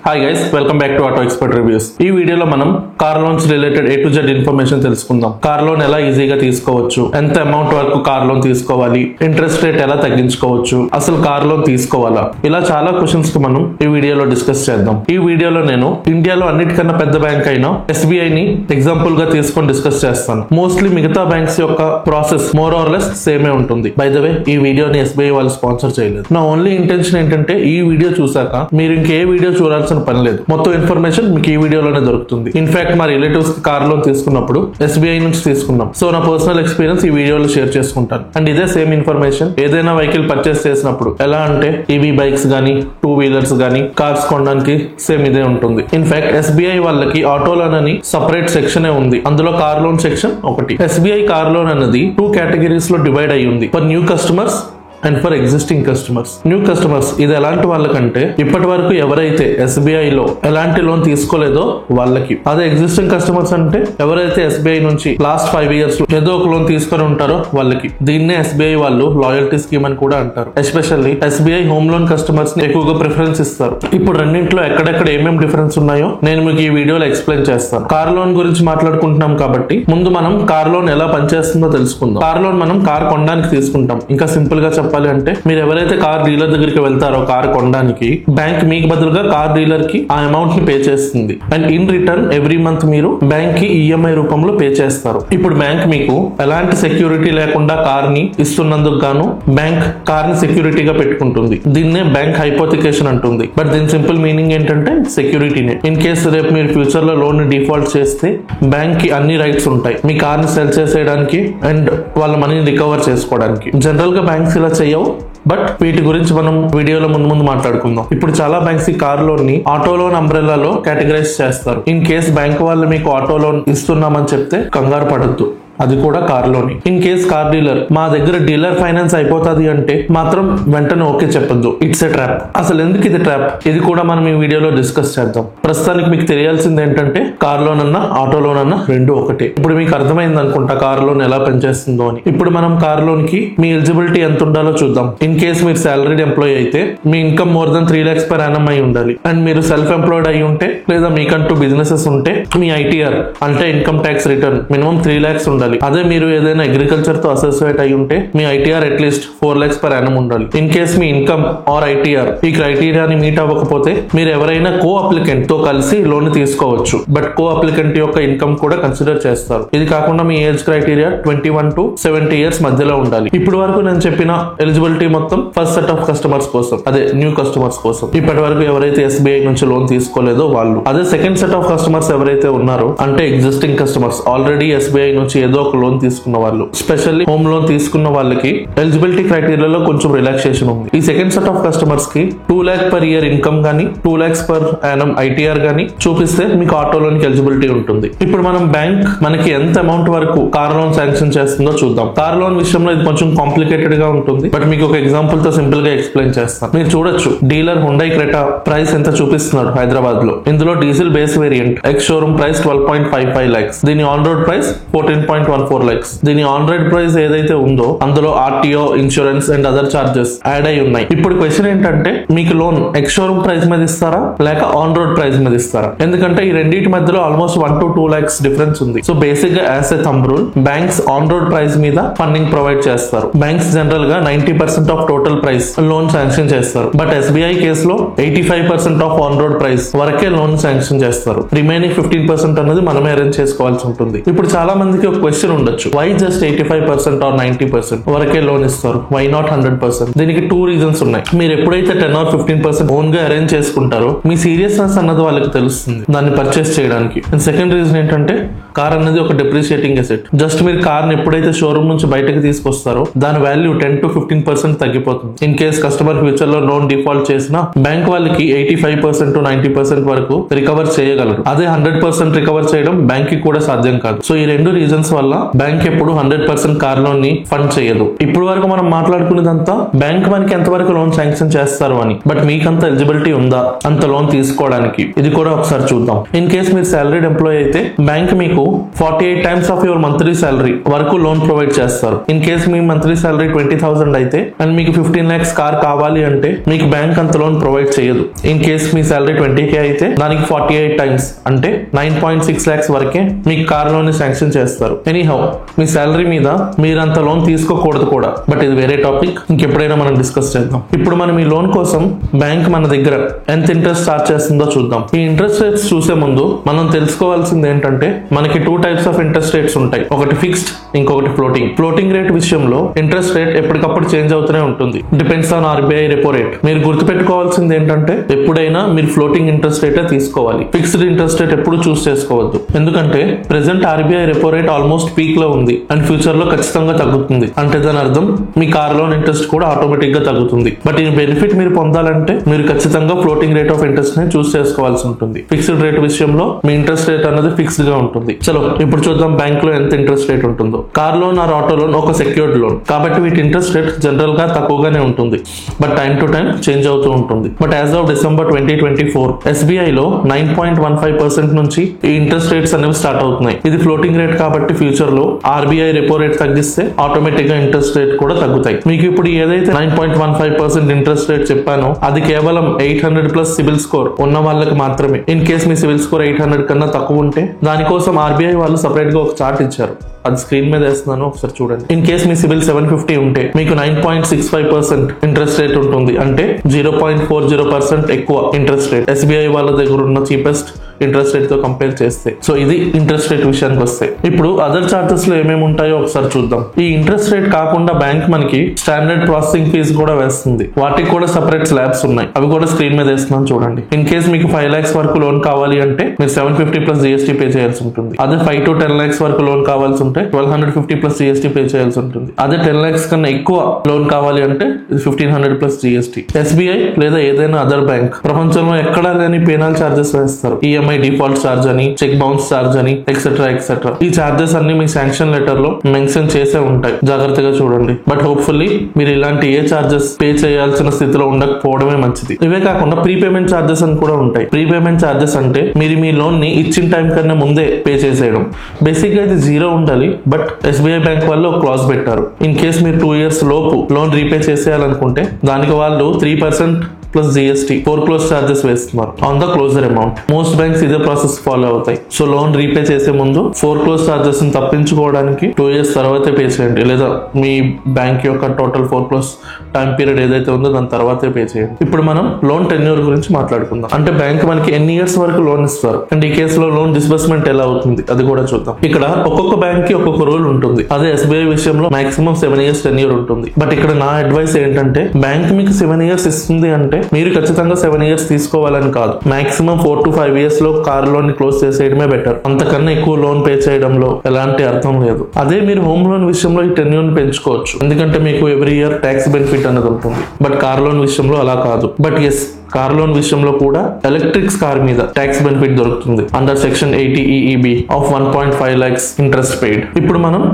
Hi guys, welcome back to auto expert reviews. ఈ వీడియోలో మనం car loans related A to Z information తెలుసుకుందాం. Car loan ఎలా ఈజీగా తీసుకోవచ్చు, ఎంత అమౌంట్ వరకు కార్ లోన్ తీసుకోవాలి, ఇంట్రెస్ట్ రేట్ ఎలా తగ్గించుకోవచ్చు, అసలు కార్ లోన్ తీసుకోవాలా, ఇలా చాలా క్వశ్చన్స్ కి మనం ఈ వీడియోలో డిస్కస్ చేద్దాం. ఈ వీడియోలో నేను ఇండియాలో అన్నిటికన్నా పెద్ద బ్యాంక్ అయిన SBI ని ఎగ్జాంపుల్ గా తీసుకొని డిస్కస్ చేస్తాను. మోస్ట్లీ మిగతా బ్యాంక్స్ యొక్క ప్రాసెస్ మోర్ ఆర్ లెస్ సేమే ఉంటుంది. బై ద వే, ఈ వీడియోని SBI వాళ్ళు స్పాన్సర్ చేయలేదు. నా ఓన్లీ ఇంటెన్షన్ ఏంటంటే ఈ వీడియో చూసాక మీరు ఇంకే వీడియో చూడాల్సిన పని లేదు, మొత్తం ఇన్ఫర్మేషన్ మీకు ఈ వీడియోలోనే దొరుకుతుంది. ఇన్ఫాక్ట్ మా రిలేటివ్స్ కి కార్ లోన్ తీసుకున్నప్పుడు SBI నుంచి తీసుకున్నాం. సో నా పర్సనల్ ఎక్స్పీరియన్స్ ఈ వీడియోలో షేర్ చేసుకుంటాను. అండ్ ఇదే సేమ్ ఇన్ఫర్మేషన్ ఏదైనా వెహికల్ పర్చేస్ చేసినప్పుడు ఎలా అంటే EV బైక్స్ గానీ, 2 వీలర్స్ గానీ, కార్స్ కొనడానికి సేమ్ ఇదే ఉంటుంది. ఇన్ఫాక్ట్ SBI వాళ్ళకి ఆటో లోన్ అని సపరేట్ సెక్షన్ ఉంది. అందులో కార్ లోన్ సెక్షన్ ఒకటి. SBI కార్ లోన్ అనేది 2 కేటగిరీస్ లో డివైడ్ అయ్యి ఉంది. For new customers and for existing customers. New customers ఇది ఎలాంటి వాళ్ళకంటే ఇప్పటి వరకు ఎవరైతే SBI లో ఎలాంటి లోన్ తీసుకోలేదో వాళ్ళకి. అదే ఎగ్జిస్టింగ్ కస్టమర్స్ అంటే ఎవరైతే SBI నుంచి లాస్ట్ 5 years లో ఏదో ఒక లోన్ తీసుకొని ఉంటారో వాళ్ళకి. దీన్నే SBI వాళ్ళు లాయల్టీ స్కీమ్ అని కూడా అంటారు. Especially SBI home loan customers ని ఎక్కువగా ప్రిఫరెన్స్ ఇస్తారు. ఇప్పుడు రెండింటిలో ఎక్కడెక్కడ ఏమేమి డిఫరెన్స్ ఉన్నాయో నేను మీకు ఈ వీడియోలో ఎక్స్ప్లెయిన్ చేస్తాను. కార్ లోన్ గురించి మాట్లాడుకుంటున్నాం కాబట్టి ముందు మనం కార్ లోన్ ఎలా పనిచేస్తుందో తెలుసుకుందాం. కార్ లోన్ మనం కార్ కొనడానికి తీసుకుంటాం. ఇంకా సింపుల్ గా చెప్పాలి అంటే మీరు ఎవరైతే కార్ డీలర్ దగ్గరికి వెళ్తారో కార్ కొనడానికి, బ్యాంక్ మీకు బదులుగా కార్ డీలర్ కి ఆ అమౌంట్ ని పే చేస్తుంది. And in return every month మీరు బ్యాంక్ కి EMI రూపంలో పే చేస్తారు. ఇప్పుడు బ్యాంక్ మీకు ఎలాంటి సెక్యూరిటీ లేకుండా కార్ ని ఇస్తున్నందుకు గాను బ్యాంక్ కార్ ని సెక్యూరిటీగా పెట్టుకుంటుంది. దీన్నే బ్యాంక్ హైపోథికేషన్ అంటుంది. బట్ దీని సింపుల్ మీనింగ్ ఏంటంటే సెక్యూరిటీనే. ఇన్ కేసు రేపు మీరు ఫ్యూచర్ లో లోన్ ని డిఫాల్ట్ చేస్తే బ్యాంక్ కి అన్ని రైట్స్ ఉంటాయి, మీ కార్ ని సెల్ చేసేయడానికి అండ్ వాళ్ళ మనీని రికవర్ చేసుకోవడానికి. జనరల్ గా బ్యాంక్స్ ఇలా చేయవు, బట్ వీటి గురించి మనం వీడియోలో ముందు మాట్లాడుకుందాం. ఇప్పుడు చాలా బ్యాంక్స్ ఈ కార్ లోన్ ని ఆటో లోన్ అంబ్రెల్లాలో కేటగరైజ్ చేస్తారు. ఇన్ కేస్ బ్యాంక్ వాళ్ళు మీకు ఆటో లోన్ ఇస్తున్నామని చెప్తే కంగారు పడద్దు, అది కూడా car loan. In case car dealer మా దగ్గర డీలర్ ఫైనాన్స్ అయిపోతుంది అంటే మాత్రం వెంటనే ఓకే చెప్పొద్దు. It's a trap. అసలు ఎందుకు ఇది ట్రాప్, ఇది కూడా మనం ఈ వీడియోలో డిస్కస్ చేద్దాం. ప్రస్తుతానికి మీకు తెలియాల్సింది ఏంటంటే కార్ లోన్ అన్నా ఆటో లోన్ అన్నా రెండు ఒకటే. ఇప్పుడు మీకు అర్థమైంది అనుకుంటా కార్ లోన్ ఎలా పనిచేస్తుందో అని. ఇప్పుడు మనం కార్ లోన్ కి మీ ఎలిజిబిలిటీ ఎంత ఉండాలో చూద్దాం. ఇన్ కేస్ మీరు సాలరీడ్ ఎంప్లాయీ అయితే మీ income more than 3 lakhs per annum అయి ఉండాలి. అండ్ మీరు సెల్ఫ్ ఎంప్లాయిడ్ అయి ఉంటే లేదా మీకంటూ బిజినెసెస్ ఉంటే మీ ITR అంటే income tax return minimum 3 lakhs ఉండాలి. అదే మీరు ఏదైనా అగ్రికల్చర్ తో అసోసియేట్ అయి ఉంటే మీ ITR at least 4 lakhs per annum ఉండాలి. In case me income or ITR ఈ క్రైటీరియాని మీట్ అవ్వకపోతే మీరు ఎవరైనా కో అప్లికెంట్ తో కలిసి లోన్ తీసుకోవచ్చు. బట్ కో అప్లికెంట్ యొక్క ఇన్కమ్ కూడా కన్సిడర్ చేస్తారు. ఇది కాకుండా మీ ఏజ్ క్రైటీరియా 21 to 70 years మధ్యలో ఉండాలి. ఇప్పుడు వరకు నేను చెప్పిన ఎలిజిబిలిటీ మొత్తం ఫస్ట్ సెట్ ఆఫ్ కస్టమర్స్ కోసం, అదే న్యూ కస్టమర్స్ కోసం. ఇప్పటి వరకు ఎవరైతే SBI నుంచి లోన్ తీసుకోలేదో వాళ్ళు. అదే సెకండ్ సెట్ ఆఫ్ కస్టమర్స్ ఎవరైతే ఉన్నారో అంటే ఎగ్జిస్టింగ్ కస్టమర్స్, ఆల్రెడీ SBI నుంచి ఏదో ఒక లోన్ తీసుకున్న వాళ్ళు, స్పెషల్లీ హోమ్ లోన్ తీసుకున్న వాళ్ళకి ఎలిజిబిలిటీ క్రైటీరియాలో కొంచెం రిలాక్సేషన్ ఉంది. ఈ సెకండ్ సెట్ ఆఫ్ కస్టమర్స్ కి 2 lakh per year ఇన్కమ్ గానీ 2 lakhs per annum ITR గానీ చూపిస్తే మీకు ఆటో లోన్ కి ఎలిజిబిలిటీ ఉంటుంది. ఇప్పుడు మనం బ్యాంక్ మనకి ఎంత అమౌంట్ వరకు కార్ లోన్ శాంక్షన్ చేస్తుందో చూద్దాం. కార్ లోన్ విషయంలో ఇది కొంచెం కాంప్లికేటెడ్ గా ఉంటుంది, బట్ మీకు ఒక ఎగ్జాంపుల్ తో సింపుల్ గా ఎక్స్ప్లెయిన్ చేస్తాను. మీరు చూడొచ్చు డీలర్ హుండై క్రెటా ప్రైస్ ఎంత చూపిస్తున్నాడు హైదరాబాద్ లో. ఇందులో diesel base variant ex showroom price 12.55 lakhs, దీని ఆన్ రోడ్ ప్రైస్ 14.14 lakhs. దీని ఆన్ రోడ్ ప్రైస్ ఏదైతే ఉందో అందులో RTO, insurance and other charges add అయి ఉన్నాయి. ఇప్పుడు క్వశ్చన్ ఏంటంటే మీకు లోన్ ఎక్స్ షోరూమ్ ప్రైస్ మీద ఇస్తారా లేక ఆన్ రోడ్ ప్రైస్ మీద ఇస్తారా? ఎందుకంటే ఈ రెండింటి మధ్యలో ఆల్మోస్ట్ 1 to 2 lakhs డిఫరెన్స్ ఉంది. సో బేసిక్ గా as a thumb rule banks on road price మీద ఫండింగ్ ప్రొవైడ్ చేస్తారు. బ్యాంక్స్ జనరల్ గా 90% of total price loan sanction చేస్తారు. బట్ SBI కేసులో 85% ఆఫ్ ఆన్ రోడ్ ప్రైస్ వరకే లోన్ శాంక్షన్ చేస్తారు. Remaining 15% అనేది మనమే అరేంజ్ చేసుకోవాల్సి ఉంటుంది. ఇప్పుడు చాలా మందికి ఒక క్వశ్చన్ ఉండొచ్చు, వై జస్ట్ 85% ఆర్ 90% వరకే లోన్ ఇస్తారు, వై నాట్ 100%? దీనికి 2 reasons ఉన్నాయి. మీరు ఎప్పుడైతే 10 or 15% ఓన్ గా అరేంజ్ చేసుకుంటారో మీ సీరియస్నెస్ అన్నది వాళ్ళకి తెలుస్తుంది దాన్ని పర్చేస్ చేయడానికి. అండ్ సెకండ్ రీజన్ ఏంటంటే కార్ అనేది ఒక డిప్రిషియేటింగ్ అసెట్. జస్ట్ మీరు కార్ ని ఎప్పుడైతే షోరూమ్ నుంచి బయటకు తీసుకొస్తారో దాని వాల్యూ 10 to 15% తగ్గిపోతుంది. ఇన్ కేస్ కస్టమర్ ఫ్యూచర్ లో లోన్ డిఫాల్ట్ చేసినా బ్యాంక్ వాళ్ళకి 85% to 90% వరకు రికవర్ చేయగలరు. అదే 100% రికవర్ చేయడం బ్యాంక్ కి కూడా సాధ్యం కాదు. సో ఈ 2 రీజన్స్ వల్ల వల్ల బ్యాంక్ ఎప్పుడు 100% కార్ లోన్ ని ఫండ్ చేయదు. ఇప్పుడు వరకు మనం మాట్లాడుకునేదంతా బ్యాంక్ మనకి ఎంతవరకు లోన్ శాంక్షన్ చేస్తారు అని. బట్ మీకంత ఎలిజిబిలిటీ ఉందా అంత లోన్ తీసుకోవడానికి? ఇది కూడా ఒకసారి చూద్దాం. ఇన్ కేస్ మీరు సాలరీడ్ ఎంప్లాయీ అయితే బ్యాంక్ మీకు 48 times of your monthly salary వరకు లోన్ ప్రొవైడ్ చేస్తారు. In case me monthly salary 20,000 అయితే అండ్ మీకు 15 lakhs కార్ కావాలి అంటే మీకు బ్యాంక్ అంత లోన్ ప్రొవైడ్ చేయదు. In case me salary 20K అయితే దానికి 48 times అంటే 9.6 lakhs వరకే మీకు కార్ లోన్ ని శాంక్షన్ చేస్తారు. ఎనీహౌ మీ సాలరీ మీద మీరు అంత లోన్ తీసుకోకూడదు కూడా. బట్ ఇది వేరే టాపిక్, ఇంకెప్పుడైనా మనం డిస్కస్ చేద్దాం. ఇప్పుడు మనం ఈ లోన్ కోసం బ్యాంక్ మన దగ్గర ఎంత ఇంట్రెస్ట్ చార్జ్ చేస్తుందో చూద్దాం. ఈ ఇంట్రెస్ట్ రేట్స్ చూసే ముందు మనం తెలుసుకోవాల్సింది ఏంటంటే మనకి 2 types ఆఫ్ ఇంట్రెస్ట్ రేట్స్ ఉంటాయి. ఒకటి ఫిక్స్డ్, ఇంకొకటి ఫ్లోటింగ్. ఫ్లోటింగ్ రేట్ విషయంలో ఇంట్రెస్ట్ రేట్ ఎప్పటికప్పుడు చేంజ్ అవుతూనే ఉంటుంది. Depends on RBI repo rate. మీరు గుర్తుపెట్టుకోవాల్సింది ఏంటంటే ఎప్పుడైనా మీరు ఫ్లోటింగ్ ఇంట్రెస్ట్ రేటే తీసుకోవాలి. ఫిక్స్డ్ ఇంట్రెస్ట్ రేట్ ఎప్పుడు చూస్ చేసుకోవద్దు. ఎందుకంటే present RBI repo rate almost peak లో ఉంది అండ్ ఫ్యూచర్ లో ఖచ్చితంగా తగ్గుతుంది. అంటే దాని అర్థం మీ కార్ లోన్ ఇంట్రెస్ట్ కూడా ఆటోమేటిక్ గా తగ్గుతుంది. బట్ ఈ బెనిఫిట్ మీరు పొందాలంటే మీరు ఖచ్చితంగా ఫ్లోటింగ్ రేట్ ఆఫ్ ఇంట్రెస్ట్ ని చూస్ చేసుకోవాల్సి ఉంటుంది. ఫిక్స్డ్ రేట్ విషయంలో మీ ఇంట్రెస్ట్ రేట్ అనేది ఫిక్స్డ్ గా ఉంటుంది. చలో ఇప్పుడు చూద్దాం బ్యాంక్ లో ఎంత ఇంట్రెస్ట్ రేట్ ఉంటుందో. Car loan or auto loan ఒక సెక్యూర్డ్ లోన్ కాబట్టి వీటి ఇంట్రెస్ట్ రేట్ జనరల్ గా తక్కువగానే ఉంటుంది. But time to time change అవుతూ ఉంటుంది. But as of December 2024 SBI లో 9.15% నుంచి ఈ ఇంట్రెస్ట్ రేట్స్ అనేవి స్టార్ట్ అవుతున్నాయి. ఇది ఫ్లోటింగ్ రేట్ కాబట్టి ఫ్యూచర్ లో RBI రెపో రేట్ తగ్గిస్తే ఆటోమేటిక్ గా ఇంట్రెస్ట్ రేట్ కూడా తగ్గుతాయి. మీకు ఇప్పుడు ఏదైతే 9.15% ఇంట్రెస్ట్ రేట్ చెప్పానో అది కేవలం 800+ సిబిల్ స్కోర్ ఉన్న వాళ్ళకి మాత్రమే. In case me CIBIL score 800 కన్నా తక్కువ ఉంటే దానికోసం RBI వాళ్ళు సెపరేట్ గా ఒక చార్ట్ ఇచ్చారు. అది స్క్రీన్ మీద వేస్తున్నాను, ఒకసారి చూడండి. ఇన్ కేస్ మీ సిబిల్ 750 ఉంటే మీకు 9.65% ఇంట్రెస్ట్ రేట్ ఉంటుంది. అంటే 0.40% ఎక్కువ ఇంట్రెస్ట్ రేట్ SBI వాళ్ళ దగ్గర ఉన్న చీపెస్ట్ ఇంట్రెస్ట్ రేట్ తో కంపేర్ చేస్తే. సో ఇది ఇంట్రెస్ట్ రేట్ విషయానికి వస్తే. ఇప్పుడు అదర్ చార్జెస్ లో ఏమేమి ఉంటాయో ఒకసారి చూద్దాం. ఈ ఇంట్రెస్ట్ రేట్ కాకుండా బ్యాంక్ మనకి స్టాండర్డ్ ప్రాసెసింగ్ ఫీజు కూడా వేస్తుంది. వాటికి కూడా సెపరేట్ స్లాబ్స్ ఉన్నాయి. అవి కూడా స్క్రీన్ మీద వేస్తున్నాను చూడండి. ఇన్ కేస్ మీకు 5 lakhs వరకు లోన్ కావాలి అంటే మీరు 750+ GST పే చేయాల్సి ఉంటుంది. అదే 5 to 10 lakhs వరకు లోన్ కావాల్సి ఉంటే 1250+ GST పే చేయాల్సి ఉంటుంది. అదే 10 lakhs కన్నా ఎక్కువ లోన్ కావాలి అంటే 1500+ GST. SBI లేదా ఏదైనా అదర్ బ్యాంక్ ప్రపంచంలో ఎక్కడా లేని పేనాల్ చార్జెస్ వేస్తారు. EMI డిఫాల్ట్ ఛార్జ్ అని, చెక్ బౌన్స్ ఛార్జ్ అని, ఎక్సెట్రా ఎక్సెట్రా. ఈ చార్జెస్ అన్ని మీ శాంక్షన్ లెటర్ లో మెన్షన్ చేసే ఉంటాయి. జాగ్రత్తగా చూడండి. బట్ హోప్ఫుల్లీ మీరు ఇలాంటి ఏ చార్జెస్ పే చేయాల్సిన స్థితిలో ఉండకపోవడమే మంచిది. ఇవే కాకుండా ప్రీపేమెంట్ చార్జెస్ అని కూడా ఉంటాయి. ప్రీపేమెంట్ చార్జెస్ అంటే మీరు మీ లోన్ ని ఇచ్చిన టైం కన్నా ముందే పే చేసేయడం. బేసిక్ గా ఇది 0 ఉండాలి. బట్ SBI బ్యాంక్ వాళ్ళు ఒక క్లాజ్ పెట్టారు. ఇన్ కేస్ మీరు 2 years లోపు లోన్ రీపే చేసేయాలనుకుంటే దానికి వాళ్ళు 3% plus GST foreclose చార్జెస్ వేస్తున్నారు on the closure amount. Most banks ఇదే ప్రాసెస్ ఫాలో అవుతాయి. సో లోన్ రీపే చేసే ముందు ఫోర్క్లోజ్ చార్జెస్ ని తప్పించుకోవడానికి 2 years తర్వాతే పే చేయండి. లేదా మీ బ్యాంక్ యొక్క టోటల్ ఫోర్క్లోజ్ టైం పీరియడ్ ఏదైతే ఉందో దాని తర్వాతే పే చేయండి. ఇప్పుడు మనం లోన్ టెన్యూర్ గురించి మాట్లాడుకుందాం. అంటే బ్యాంక్ మనకి ఎన్ని ఇయర్స్ వరకు లోన్ ఇస్తారు అండ్ ఈ కేసులో లోన్ డిస్బర్స్మెంట్ ఎలా అవుతుంది అది కూడా చూద్దాం. ఇక్కడ ఒక్కొక్క బ్యాంక్ కి ఒక్కొక్క రూల్ ఉంటుంది. అదే SBI విషయంలో మాక్సిమం 7 years టెన్యూర్ ఉంటుంది. బట్ ఇక్కడ నా అడ్వైస్ ఏంటంటే బ్యాంక్ మీకు 7 years ఇస్తుంది అంటే మీరు ఖచ్చితంగా 7 years తీసుకోవాలని కాదు. మాక్సిమం 4 to 5 years లో కార్ లోన్ ని క్లోజ్ చేసేయడమే బెటర్. అంతకన్నా ఎక్కువ లోన్ పే చేయడంలో ఎలాంటి అర్థం లేదు. అదే మీరు హోమ్ లోన్ విషయంలో ఈ టెన్యూర్ ని పెంచుకోవచ్చు. ఎందుకంటే మీకు ఎవ్రీ ఇయర్ ట్యాక్స్ బెనిఫిట్ అనేది ఉంటుంది. బట్ కార్ లోన్ విషయంలో అలా కాదు. బట్ ఎస్ కార్ లోన్ విషయంలో కూడా ఎలక్ట్రిక్స్ కార్ మీద ట్యాక్స్ బెనిఫిట్ దొరుకుతుంది under section 80 EEB of 1.5 lakhs interest paid. ఇప్పుడు మనం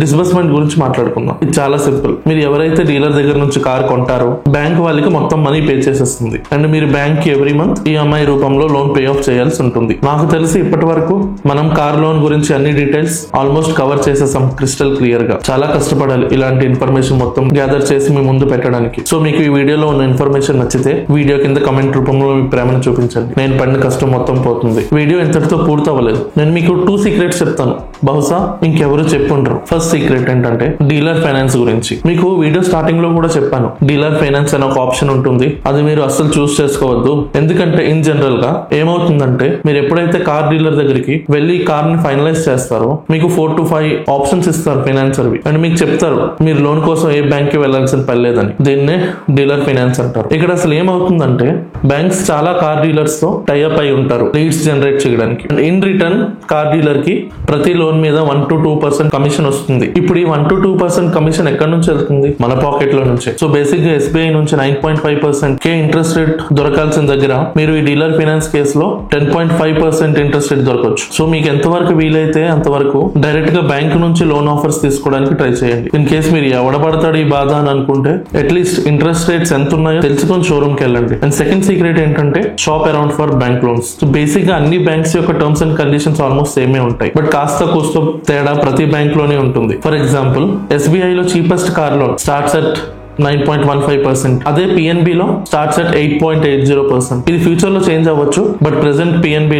డిస్బర్స్మెంట్ గురించి మాట్లాడుకుందాం. ఇది చాలా సింపుల్. మీరు ఎవరైతే డీలర్ దగ్గర నుంచి కార్ కొంటారో బ్యాంక్ వాళ్ళకి మొత్తం మనీ పే చేసేస్తుంది అండ్ మీరు బ్యాంక్ కి ఎవ్రీ మంత్ EMI రూపంలో లోన్ పే ఆఫ్ చేయాల్సి ఉంటుంది. నాకు తెలిసి ఇప్పటి వరకు మనం కార్ లోన్ గురించి అన్ని డీటెయిల్స్ ఆల్మోస్ట్ కవర్ చేసేసాం క్రిస్టల్ క్లియర్ గా. చాలా కష్టపడాలి ఇలాంటి ఇన్ఫర్మేషన్ మొత్తం గ్యాదర్ చేసి మీ ముందు పెట్టడానికి. సో మీకు ఈ వీడియోలో ఉన్న ఇన్ఫర్మేషన్ నచ్చితే వీడియో కింద కమెంట్ రూపంలో మీ ప్రేమను చూపించండి. నేను పడిన కష్టం మొత్తం పోతుంది. వీడియో ఇంతటితో పూర్తవ్వలేదు. నేను మీకు 2 secrets చెప్తాను. బహుశా ఇంకెవరు చెప్పుంటారు. ఫస్ట్ సీక్రెట్ ఏంటంటే డీలర్ ఫైనాన్స్ గురించి. మీకు వీడియో స్టార్టింగ్ లో కూడా చెప్పాను డీలర్ ఫైనాన్స్ అనే ఒక ఆప్షన్ ఉంటుంది. అది మీరు అస్సలు చూస్ చేసుకోవద్దు. ఎందుకంటే ఇన్ జనరల్ గా ఏమవుతుందంటే మీరు ఎప్పుడైతే కార్ డీలర్ దగ్గరికి వెళ్ళి కార్ ని ఫైనలైజ్ చేస్తారో మీకు 4 to 5 ఆప్షన్స్ ఇస్తారు ఫైనాన్సర్ వి అండ్ మీకు చెప్తారు మీరు లోన్ కోసం ఏ బ్యాంక్ కి వెళ్లాల్సిన పని లేదని. దీన్నే డీలర్ ఫైనాన్స్ అంటారు. ఇక్కడ అసలు ఏమవుతుందంటే బ్యాంక్స్ చాలా కార్ డీలర్స్ తో టైఅప్ అయి ఉంటారు లీడ్స్ జనరేట్ చేయడానికి. And in return car dealer కి ప్రతి లోన్ మీద 1 to 2% కమిషన్ వస్తుంది వస్తుంది. ఇప్పుడు ఈ 1 to 2% కమిషన్ ఎక్కడి నుంచి వెళ్తుంది? మన పాకెట్ లో నుంచే. సో బేసిక్ గా SBI నుంచి 9.5% కే ఇంట్రెస్ట్ రేట్ దొరకాల్సిన దగ్గర మీరు ఈ డీలర్ ఫైనాన్స్ కేసులో 10.5% ఇంట్రెస్ట్ రేట్ దొరకవచ్చు. సో మీకు ఎంతవరకు వీలైతే అంతవరకు డైరెక్ట్ గా బ్యాంక్ నుంచి లోన్ ఆఫర్స్ తీసుకోవడానికి ట్రై చేయండి. ఇన్ కేస్ మీరు ఎవడబడతాడు ఈ బాధ అని అనుకుంటే అట్లీస్ట్ ఇంట్రెస్ట్ రేట్స్ ఎంత ఉన్నాయో తెలుసుకొని షోరూమ్ కి వెళ్ళండి. అండ్ సెకండ్ సీక్రెట్ ఏంటంటే shop around for bank loans. So basic గా అన్ని బ్యాంక్స్ యొక్క టర్మ్స్ అండ్ కండిషన్స్ ఆల్మోస్ట్ సేమే ఉంటాయి. బట్ కాస్త కూస్తో తేడా ప్రతి బ్యాంక్ లోనే ఉంటుంది. ఫర్ ఎగ్జాంపుల్ SBI లో cheapest car loan starts at 9.15%. అదే PNB లో స్టార్ట్స్ అట్ 8.80%. ఇది ఫ్యూచర్ లో చేంజ్ అవ్వచ్చు. బట్ ప్రెసెంట్ PNB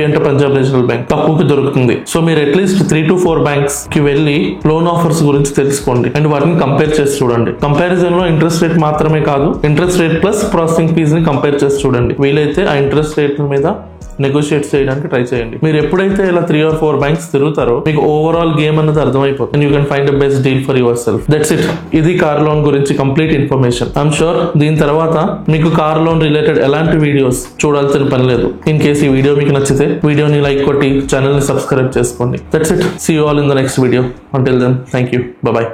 అంటే పంజాబ్ నేషనల్ బ్యాంక్ తక్కువకి దొరుకుతుంది. సో మీరు అట్లీస్ట్ 3 to 4 బ్యాంక్స్ కి వెళ్ళి లోన్ ఆఫర్స్ గురించి తెలుసుకోండి అండ్ వాటిని కంపేర్ చేసి చూడండి. కంపారిజన్ లో ఇంట్రెస్ట్ రేట్ మాత్రమే కాదు, interest rate plus processing fee ని కంపేర్ చేసి చూడండి. వీలైతే ఆ ఇంట్రెస్ట్ రేట్ మీద నెగోషియేట్ చేయడానికి ట్రై చేయండి. మీరు ఎప్పుడైతే ఇలా 3 or 4 బ్యాంక్స్ తిరుగుతారో మీకు ఓవరాల్ గేమ్ అన్నది అర్థమైపోతుంది. And you can find the best deal for your self. That's it. ఇది కార్ లోన్ గురించి కంప్లీట్ ఇన్ఫర్మేషన్. ఐఎమ్ షూర్ దీని తర్వాత మీకు కార్ లోన్ రిలేటెడ్ ఎలాంటి వీడియోస్ చూడాల్సిన పని లేదు. ఇన్ కేస్ ఈ వీడియో మీకు నచ్చితే వీడియోని లైక్ కొట్టి ఛానల్ ని సబ్స్క్రైబ్ చేసుకోండి. That's it. See you all in the next video. Until then, thank you. Bye bye.